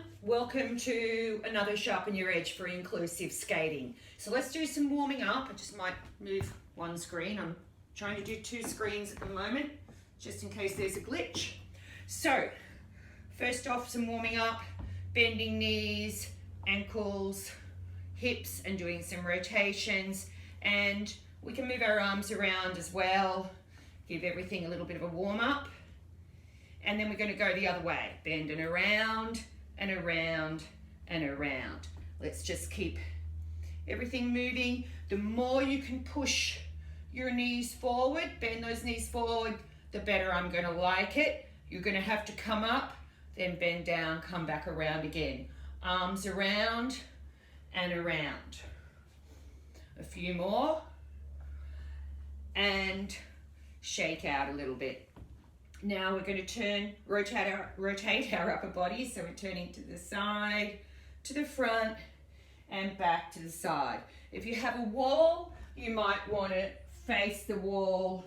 everyone, welcome to another Sharpen Your Edge for inclusive skating. So let's do some warming up. I just might move one screen. I'm trying to do two screens at the moment, just in case there's a glitch. So, first off, some warming up, bending knees, ankles, hips, and doing some rotations. And we can move our arms around as well, give everything a little bit of a warm up. And then we're going to go the other way, bending around and around and around. Let's just keep everything moving. The more you can push your knees forward, bend those knees forward, the better I'm going to like it. You're going to have to come up, then bend down, come back around again. Arms around and around. A few more. And shake out a little bit. Now we're going to rotate our upper body, so we're turning to the side, to the front, and back to the side. If you have a wall, you might want to face the wall,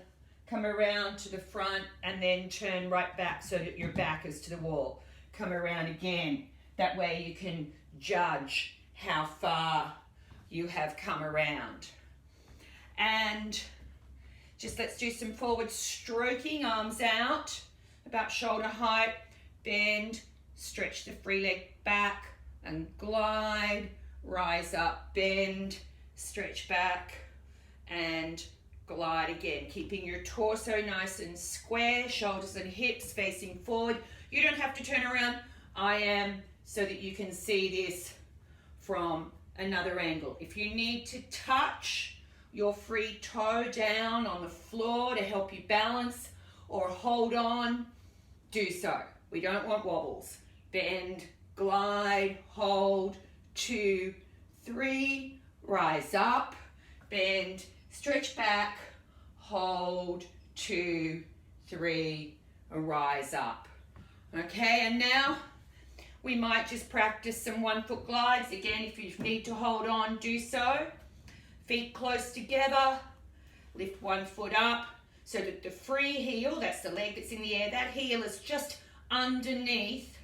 come around to the front, and then turn right back so that your back is to the wall. Come around again. That way you can judge how far you have come around. And just let's do some forward stroking, arms out, about shoulder height, bend, stretch the free leg back and glide, rise up, bend, stretch back and glide again, keeping your torso nice and square, shoulders and hips facing forward. You don't have to turn around, I am, so that you can see this from another angle. If you need to touch your free toe down on the floor to help you balance or hold on, do so. We don't want wobbles. Bend, glide, hold, 2, 3, rise up, bend, stretch back, hold, 2, 3, rise up. Okay, and now we might just practice some 1 foot glides. Again, if you need to hold on, do so. Feet close together, lift 1 foot up so that the free heel, that's the leg that's in the air, that heel is just underneath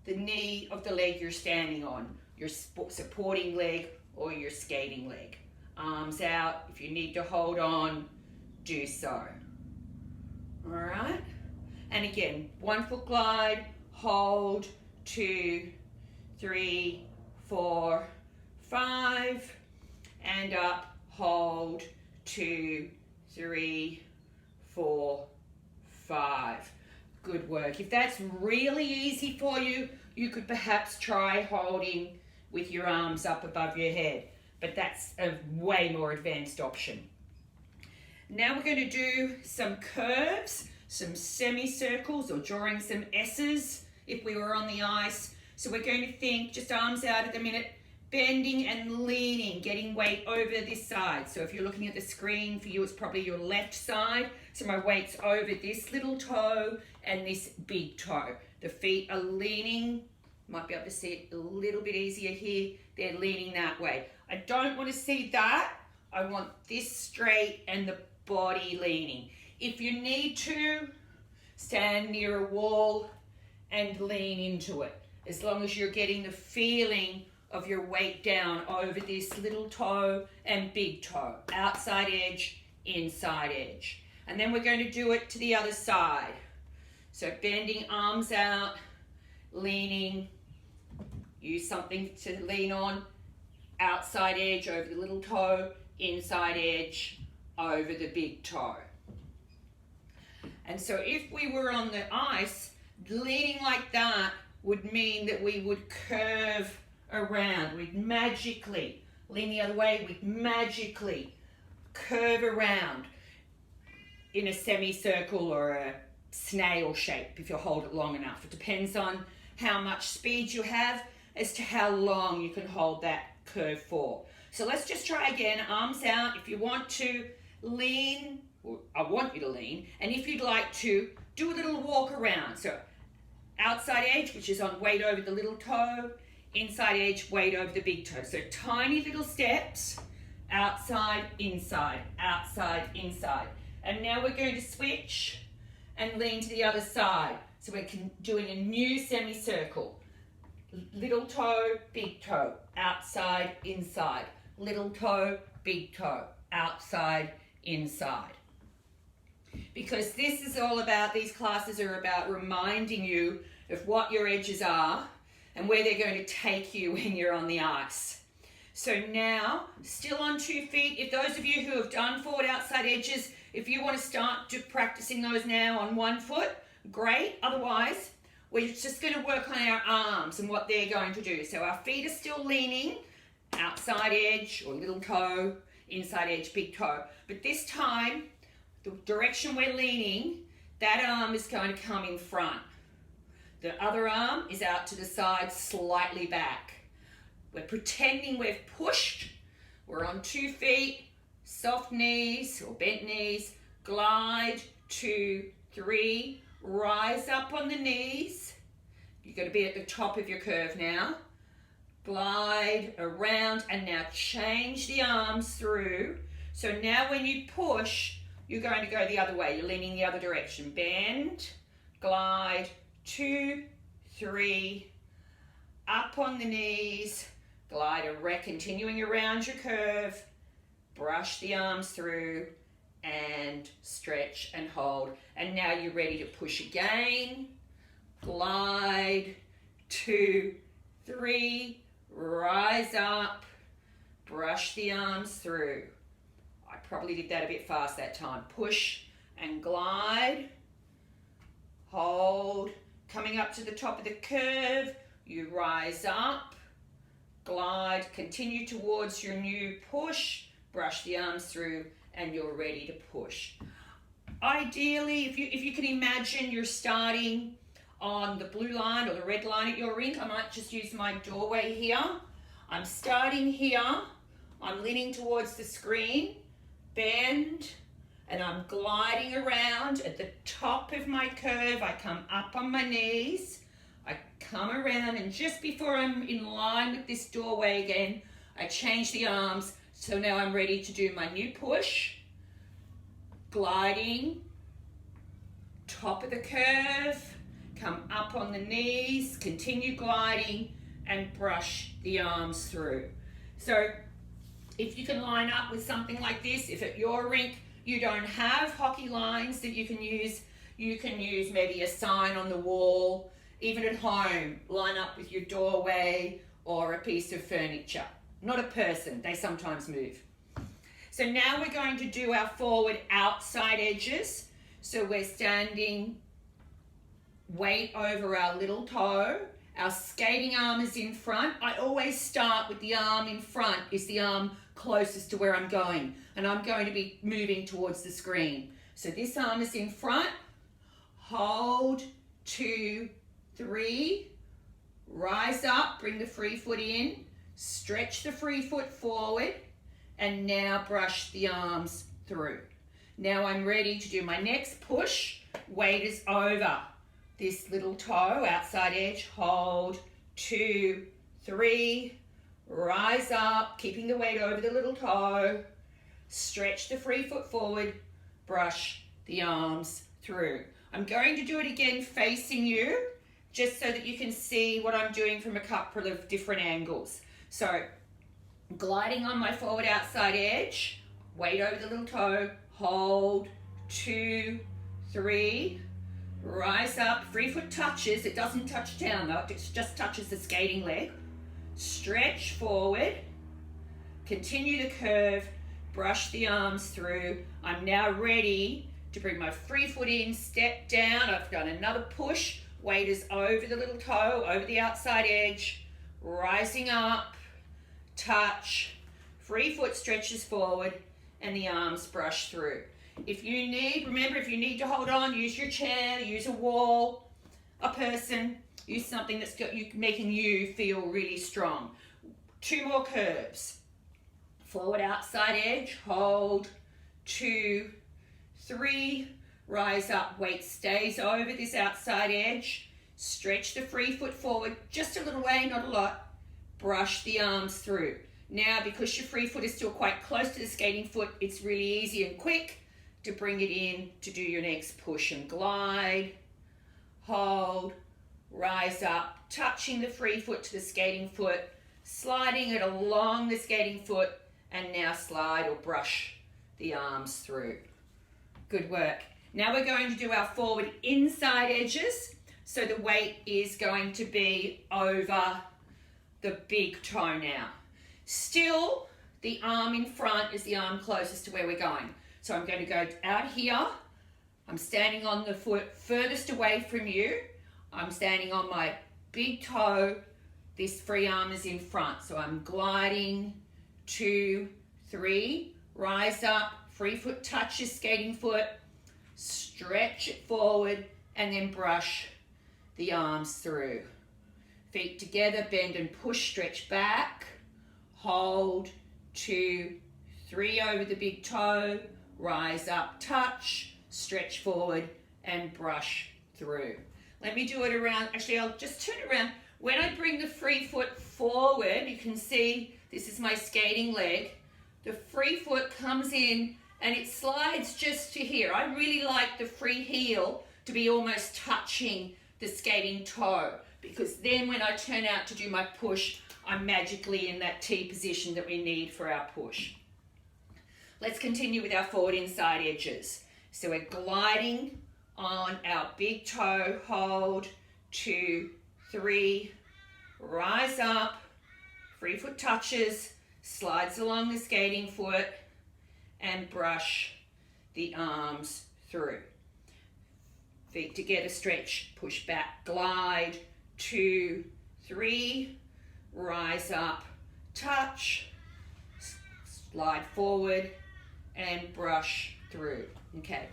the knee of the leg you're standing on, your supporting leg or your skating leg. Arms out, if you need to hold on, do so. All right, and again, 1 foot glide, hold, 2, 3, 4, 5, and up, hold, 2, 3, 4, 5. Good work. If that's really easy for you, you could perhaps try holding with your arms up above your head, but that's a way more advanced option. Now we're going to do some curves, some semicircles, or drawing some S's if we were on the ice. So we're going to think, just arms out at the minute, bending and leaning, getting weight over this side. So if you're looking at the screen, for you it's probably your left side. So my weight's over this little toe and this big toe. The feet are leaning, might be able to see it a little bit easier here. They're leaning that way. I don't want to see that. I want this straight and the body leaning. If you need to, stand near a wall and lean into it. As long as you're getting the feeling of your weight down over this little toe and big toe. Outside edge, inside edge. And then we're going to do it to the other side. So bending arms out, leaning, use something to lean on, outside edge over the little toe, inside edge over the big toe. And so if we were on the ice, leaning like that would mean that we would curve around. We'd magically lean the other way. We'd magically curve around in a semicircle or a snail shape if you hold it long enough. It depends on how much speed you have as to how long you can hold that curve for. So let's just try again. Arms out. If you want to lean, or I want you to lean, and if you'd like to, do a little walk around. So outside edge, which is on weight over the little toe, inside edge, weight over the big toe. So tiny little steps, outside, inside, inside. And now we're going to switch and lean to the other side. So we're doing a new semicircle. little toe, big toe, outside, inside, little toe, big toe, outside, inside. Because this is all about, these classes are about reminding you of what your edges are and where they're going to take you when you're on the ice. So now, still on 2 feet, if those of you who have done forward outside edges, if you want to start practicing those now on 1 foot, great. Otherwise, we're just going to work on our arms and what they're going to do. So our feet are still leaning, outside edge or little toe, inside edge, big toe. But this time, the direction we're leaning, that arm is going to come in front. The other arm is out to the side, slightly back. We're pretending we've pushed. We're on 2 feet, soft knees or bent knees, glide, 2, 3, rise up on the knees. You're going to be at the top of your curve now. Glide around and now change the arms through. So now when you push, you're going to go the other way. You're leaning the other direction. Bend, glide, 2, 3, up on the knees, glide around, continuing around your curve, brush the arms through and stretch and hold. And now you're ready to push again. Glide, 2, 3, rise up, brush the arms through. I probably did that a bit fast that time. Push and glide, hold, coming up to the top of the curve, you rise up, glide, continue towards your new push, brush the arms through, and you're ready to push. Ideally, if you can imagine you're starting on the blue line or the red line at your rink, I might just use my doorway here. I'm starting here, I'm leaning towards the screen, bend, and I'm gliding around at the top of my curve. I come up on my knees, I come around, and just before I'm in line with this doorway again, I change the arms. So now I'm ready to do my new push, gliding, top of the curve, come up on the knees, continue gliding, and brush the arms through. So if you can line up with something like this, if at your rink you don't have hockey lines that you can use maybe a sign on the wall. Even at home, line up with your doorway or a piece of furniture. Not a person, they sometimes move. So now we're going to do our forward outside edges. So we're standing, weight over our little toe. Our skating arm is in front. I always start with the arm in front, is the arm closest to where I'm going. And I'm going to be moving towards the screen. So this arm is in front. Hold, 2, 3. Rise up, bring the free foot in. Stretch the free foot forward. And now brush the arms through. Now I'm ready to do my next push. Weight is over this little toe, outside edge, hold, 2, 3, rise up, keeping the weight over the little toe, stretch the free foot forward, brush the arms through. I'm going to do it again facing you, just so that you can see what I'm doing from a couple of different angles. So, gliding on my forward outside edge, weight over the little toe, hold, 2, 3, rise up, free foot touches, it doesn't touch down though, it just touches the skating leg. Stretch forward, continue the curve, brush the arms through. I'm now ready to bring my free foot in, step down, I've done another push, weight is over the little toe, over the outside edge, rising up, touch, free foot stretches forward, and the arms brush through. If you need, remember, if you need to hold on, use your chair, use a wall, a person, use something that's making you feel really strong. 2 more curves. Forward outside edge, hold, 2, 3, rise up, weight stays over this outside edge, stretch the free foot forward, just a little way, not a lot, brush the arms through. Now, because your free foot is still quite close to the skating foot, it's really easy and quick to bring it in to do your next push and glide, hold, rise up, touching the free foot to the skating foot, sliding it along the skating foot, and now slide or brush the arms through. Good work. Now we're going to do our forward inside edges. So the weight is going to be over the big toe now. Still, the arm in front is the arm closest to where we're going. So I'm going to go out here. I'm standing on the foot furthest away from you. I'm standing on my big toe. This free arm is in front. So I'm gliding, 2, 3, rise up, free foot touches skating foot, stretch it forward, and then brush the arms through. Feet together, bend and push, stretch back, hold, 2, 3 over the big toe, rise up, touch, stretch forward, and brush through. Let me do it around, actually I'll just turn it around. When I bring the free foot forward, you can see this is my skating leg. The free foot comes in and it slides just to here. I really like the free heel to be almost touching the skating toe, because then when I turn out to do my push, I'm magically in that T position that we need for our push. Let's continue with our forward inside edges. So we're gliding on our big toe, hold, 2, 3, rise up, free foot touches, slides along the skating foot, and brush the arms through. Feet together, stretch, push back, glide, 2, 3, rise up, touch, slide forward, and brush through. Okay,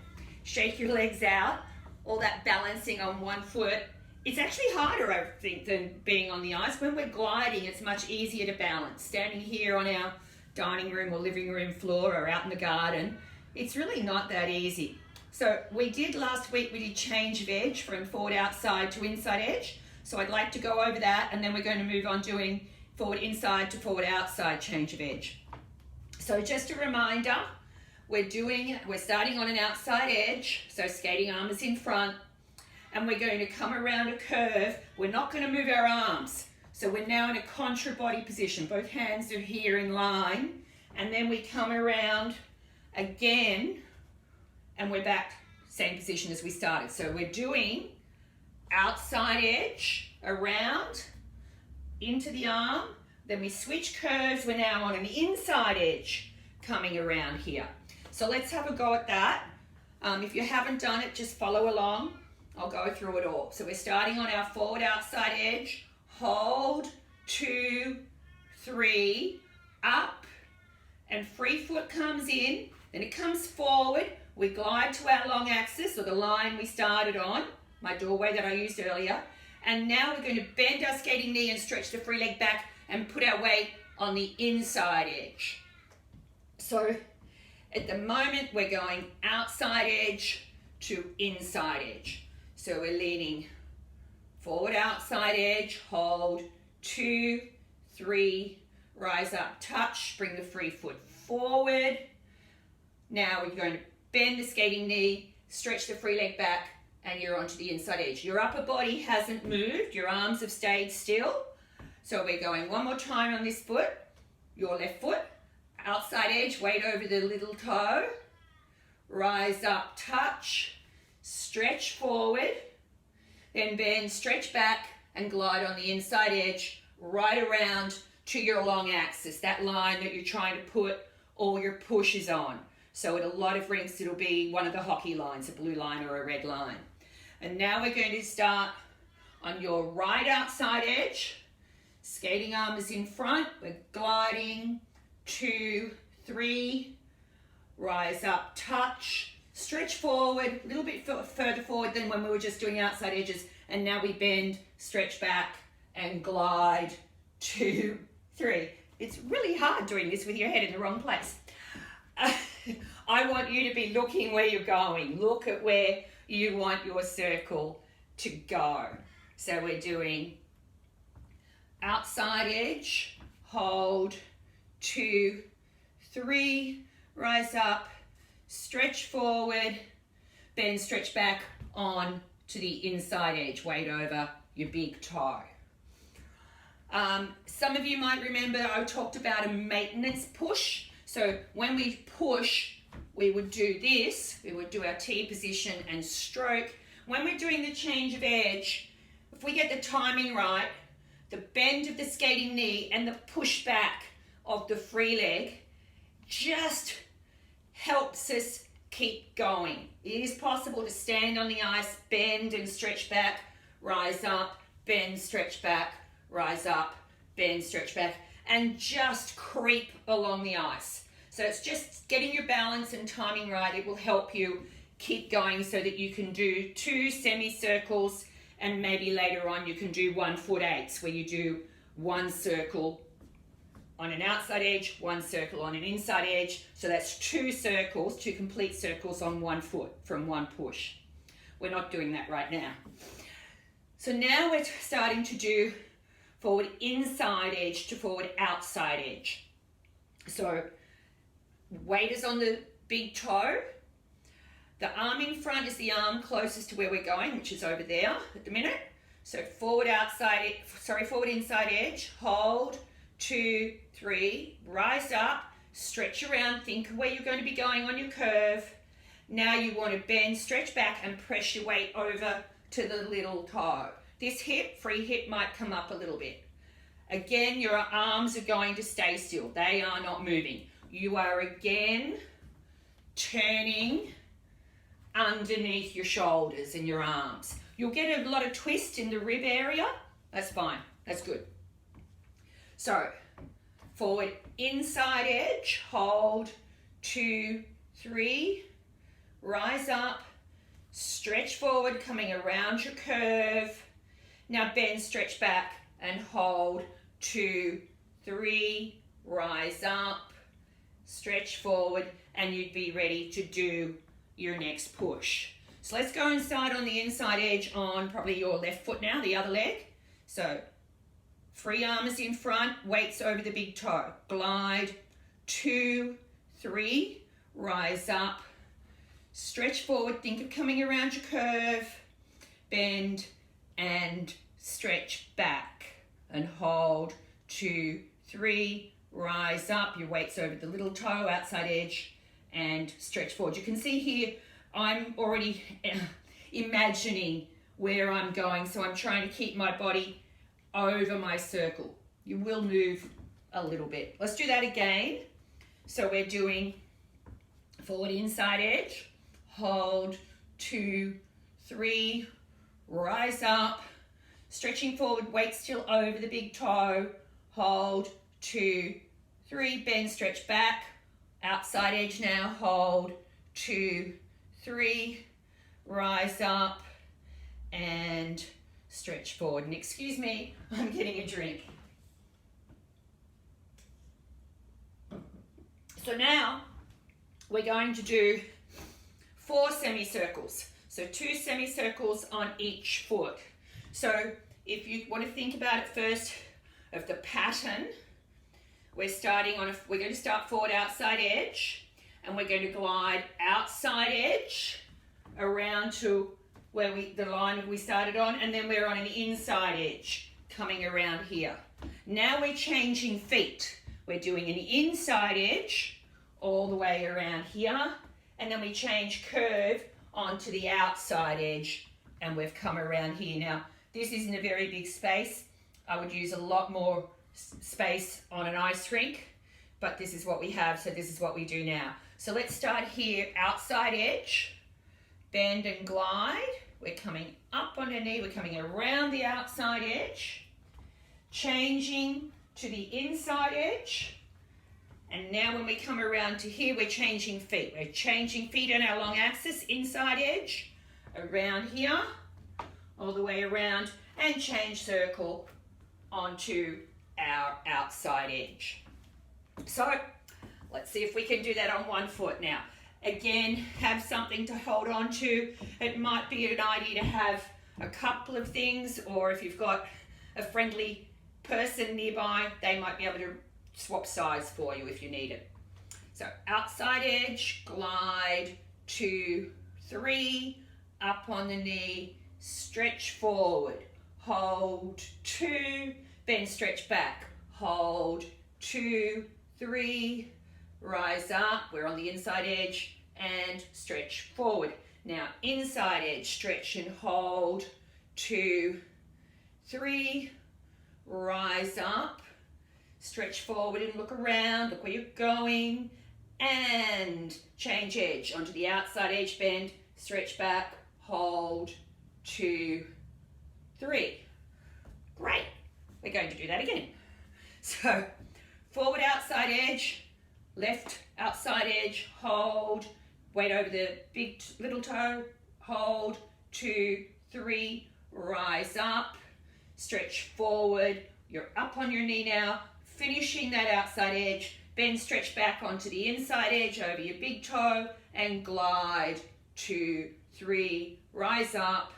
shake your legs out. All that balancing on one foot, it's actually harder, I think, than being on the ice. When we're gliding, it's much easier to balance. Standing here on our dining room or living room floor or out in the garden, it's really not that easy. So we did last week, we did change of edge from forward outside to inside edge. So I'd like to go over that, and then we're going to move on doing forward inside to forward outside change of edge. So just a reminder, we're starting on an outside edge, so skating arm is in front, and we're going to come around a curve. We're not going to move our arms. So we're now in a contra body position. Both hands are here in line, and then we come around again, and we're back, same position as we started. So we're doing outside edge, around, into the arm, then we switch curves, we're now on an inside edge, coming around here. So let's have a go at that. If you haven't done it, just follow along. I'll go through it all. So we're starting on our forward outside edge, hold, 2, 3, up, and free foot comes in, then it comes forward, we glide to our long axis, or the line we started on, my doorway that I used earlier, and now we're going to bend our skating knee and stretch the free leg back and put our weight on the inside edge. So at the moment we're going outside edge to inside edge. So we're leaning forward outside edge, hold, 2, 3, rise up, touch, bring the free foot forward. Now we're going to bend the skating knee, stretch the free leg back, and you're onto the inside edge. Your upper body hasn't moved, your arms have stayed still. So we're going one more time on this foot, your left foot, outside edge, weight over the little toe, rise up, touch, stretch forward, then bend, stretch back, and glide on the inside edge, right around to your long axis, that line that you're trying to put all your pushes on. So at a lot of rinks, it'll be one of the hockey lines, a blue line or a red line. And now we're going to start on your right outside edge. Skating arm is in front. We're gliding, 2, 3, rise up, touch, stretch forward, a little bit further forward than when we were just doing outside edges. And now we bend, stretch back, and glide, 2, 3. It's really hard doing this with your head in the wrong place. I want you to be looking where you're going. Look at where you want your circle to go. So we're doing outside edge, hold, 2, 3, rise up, stretch forward, bend, stretch back on to the inside edge, weight over your big toe. Some of you might remember I talked about a maintenance push. So when we push, we would do this. We would do our T position and stroke. When we're doing the change of edge, if we get the timing right, the bend of the skating knee and the push back of the free leg just helps us keep going. It is possible to stand on the ice, bend and stretch back, rise up, bend, stretch back, rise up, bend, stretch back, and just creep along the ice. So it's just getting your balance and timing right. It will help you keep going so that you can do 2 semicircles, and maybe later on you can do 1 foot 8s, where you do 1 circle on an outside edge, 1 circle on an inside edge. So that's 2 circles, 2 complete circles on 1 foot from 1 push. We're not doing that right now. So now we're starting to do forward inside edge to forward outside edge. So weight is on the big toe. The arm in front is the arm closest to where we're going, which is over there at the minute. So forward inside edge, hold, 2, 3, rise up, stretch around, think of where you're going to be going on your curve. Now you want to bend, stretch back and press your weight over to the little toe. This hip, free hip, might come up a little bit. Again, your arms are going to stay still. They are not moving. You are again turning underneath your shoulders and your arms. You'll get a lot of twist in the rib area. That's fine. That's good. So, forward inside edge, hold, 2, 3, rise up, stretch forward, coming around your curve. Now bend, stretch back and hold, 2, 3, rise up, stretch forward, and you'd be ready to do your next push. So let's go inside on the inside edge on probably your left foot now, the other leg. So free arm is in front, weights over the big toe. Glide, 2, 3, rise up, stretch forward, think of coming around your curve, bend and stretch back and hold, 2, 3, rise up, your weight's over the little toe, outside edge, and stretch forward. You can see here, I'm already imagining where I'm going, so I'm trying to keep my body over my circle. You will move a little bit. Let's do that again. So we're doing forward inside edge, hold, 2, 3, rise up, stretching forward, weight still over the big toe, hold, 2, 3, bend, stretch back, outside edge now, hold, 2, 3, rise up and stretch forward. And excuse me, I'm getting a drink. So now we're going to do 4 semicircles. So 2 semicircles on each foot. So if you want to think about it first of the pattern, we're going to start forward outside edge, and we're going to glide outside edge around to where the line we started on, and then we're on an inside edge coming around here. Now we're changing feet. We're doing an inside edge all the way around here, and then we change curve onto the outside edge, and we've come around here. Now, this isn't a very big space. I would use a lot more space on an ice rink, but this is what we have, so this is what we do now. So let's start here, outside edge, bend and glide. We're coming up on a knee, we're coming around the outside edge, changing to the inside edge, and now when we come around to here, we're changing feet. We're changing feet on our long axis, inside edge, around here, all the way around, and change circle onto our outside edge. So let's see if we can do that on 1 foot now. Again, have something to hold on to. It might be an idea to have a couple of things, or if you've got a friendly person nearby, they might be able to swap sides for you if you need it. So outside edge, glide, 2, 3, up on the knee, stretch forward, hold, 2, bend, stretch back, hold, 2, 3, rise up, we're on the inside edge, and stretch forward. Now inside edge, stretch and hold, 2, 3, rise up, stretch forward and look around, look where you're going, and change edge onto the outside edge, bend, stretch back, hold, 2, 3. Great. We're going to do that again. So forward outside edge, left outside edge, hold, weight over the big little toe, hold, 2, 3, rise up, stretch forward, you're up on your knee now, finishing that outside edge, bend, stretch back onto the inside edge over your big toe, and glide, 2, 3, rise up,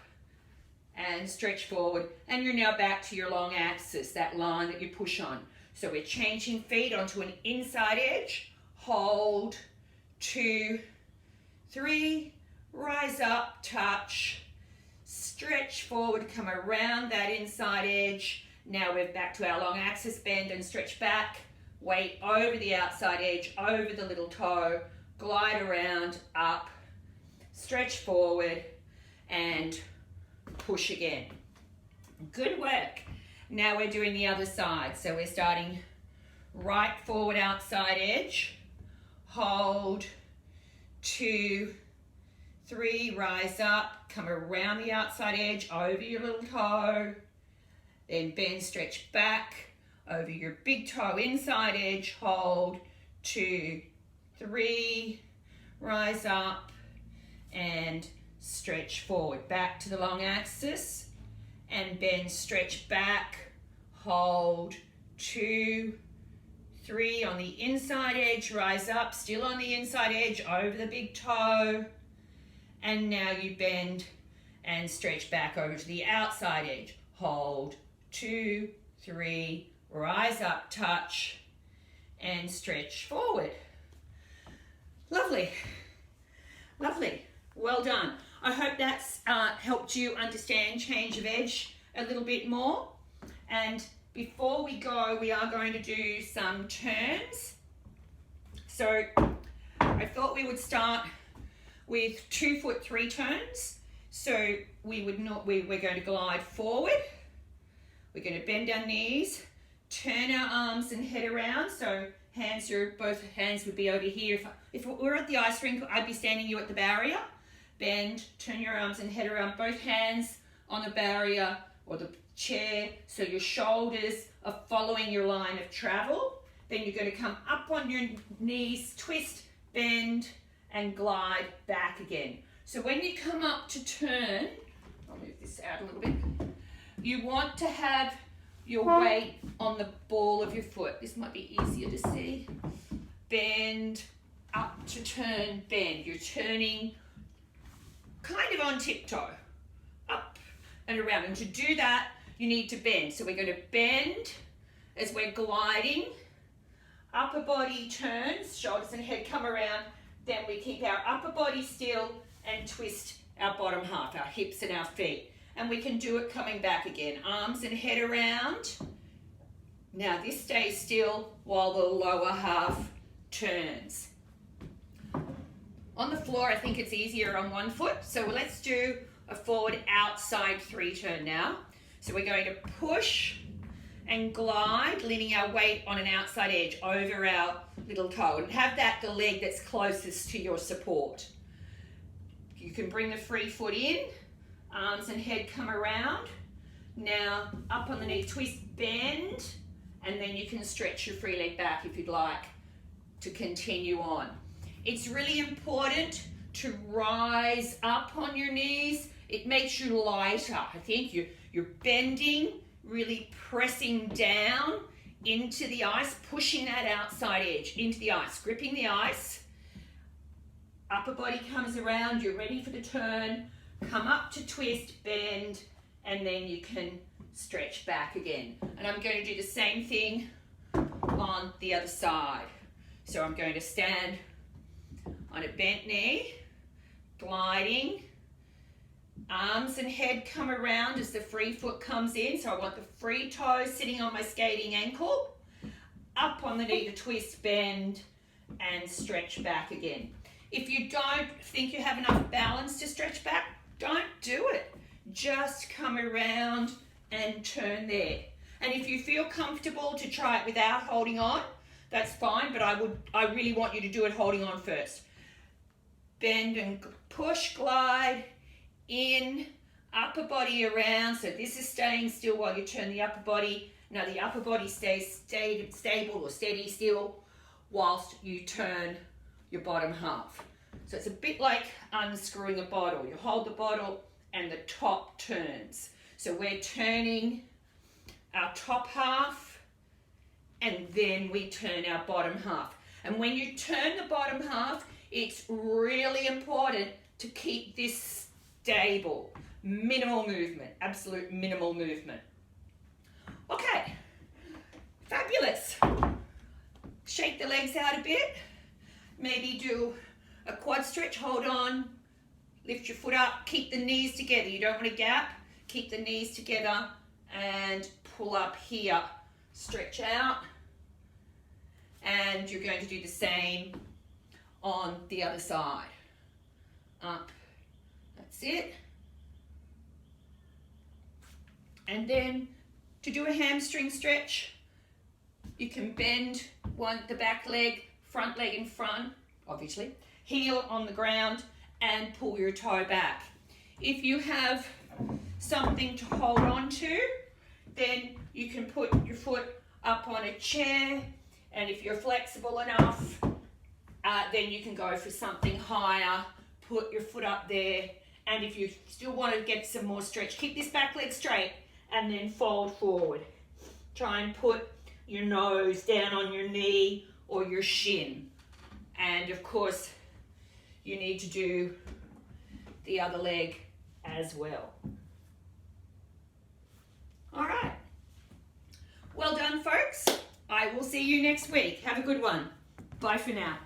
and stretch forward, and you're now back to your long axis, that line that you push on. So we're changing feet onto an inside edge, hold, 2, 3, rise up, touch, stretch forward, come around that inside edge. Now we're back to our long axis, bend and stretch back, weight over the outside edge, over the little toe, glide around, up, stretch forward, and push again. Good work. Now we're doing the other side. So we're starting right forward outside edge, hold, 2, 3, rise up, come around the outside edge, over your little toe, then bend, stretch back, over your big toe, inside edge, hold, 2, 3, rise up, and stretch forward, back to the long axis, and bend, stretch back, hold, 2, 3, on the inside edge, rise up, still on the inside edge, over the big toe, and now you bend and stretch back over to the outside edge, hold, 2, 3, rise up, touch, and stretch forward. Lovely, lovely, well done. I hope that's helped you understand change of edge a little bit more. And before we go, we are going to do some turns. So I thought we would start with 2 foot 3 turns. So we're going to glide forward. We're going to bend our knees, turn our arms and head around. So both hands would be over here. If we were at the ice rink, I'd be standing you at the barrier. Bend, turn your arms and head around, both hands on the barrier or the chair, so your shoulders are following your line of travel. Then you're going to come up on your knees, twist, bend, and glide back again. So when you come up to turn, I'll move this out a little bit, you want to have your weight on the ball of your foot. This might be easier to see. Bend, up to turn, bend. You're turning kind of on tiptoe, up and around. And to do that, you need to bend. So we're going to bend as we're gliding. Upper body turns, shoulders and head come around. Then we keep our upper body still and twist our bottom half, our hips and our feet. And we can do it coming back again. Arms and head around. Now this stays still while the lower half turns. On the floor, I think it's easier on one foot. So let's do a forward outside 3 turn now. So we're going to push and glide, leaning our weight on an outside edge over our little toe. And have that the leg that's closest to your support. You can bring the free foot in. Arms and head come around. Now up on the knee, twist, bend, and then you can stretch your free leg back if you'd like to continue on. It's really important to rise up on your knees. It makes you lighter. I think you're bending, really pressing down into the ice, pushing that outside edge into the ice, gripping the ice. Upper body comes around, you're ready for the turn. Come up to twist, bend, and then you can stretch back again. And I'm going to do the same thing on the other side. So I'm going to stand on a bent knee, gliding, Arms and head come around as the free foot comes in. So I want the free toe sitting on my skating ankle. Up on the knee to twist, bend, and stretch back again. If you don't think you have enough balance to stretch back, don't do it. Just come around and turn there. And if you feel comfortable to try it without holding on, that's fine, but I really want you to do it holding on first. Bend and push, glide, in, upper body around. So this is staying still while you turn the upper body. Now the upper body stays stable or steady still whilst you turn your bottom half. So it's a bit like unscrewing a bottle. You hold the bottle and the top turns. So we're turning our top half and then we turn our bottom half. And when you turn the bottom half, it's really important to keep this stable. Minimal movement, absolute minimal movement. Okay, fabulous. Shake the legs out a bit. Maybe do a quad stretch, hold on, lift your foot up, keep the knees together. You don't want to gap, keep the knees together and pull up here. Stretch out. And you're going to do the same on the other side. Up, that's it. And then to do a hamstring stretch, you can bend the back leg, front leg in front, obviously, heel on the ground and pull your toe back. If you have something to hold on to, then you can put your foot up on a chair, and if you're flexible enough, then you can go for something higher, put your foot up there, and if you still want to get some more stretch, keep this back leg straight and then fold forward. Try and put your nose down on your knee or your shin. And of course, you need to do the other leg as well. All right. Well done, folks. I will see you next week. Have a good one. Bye for now.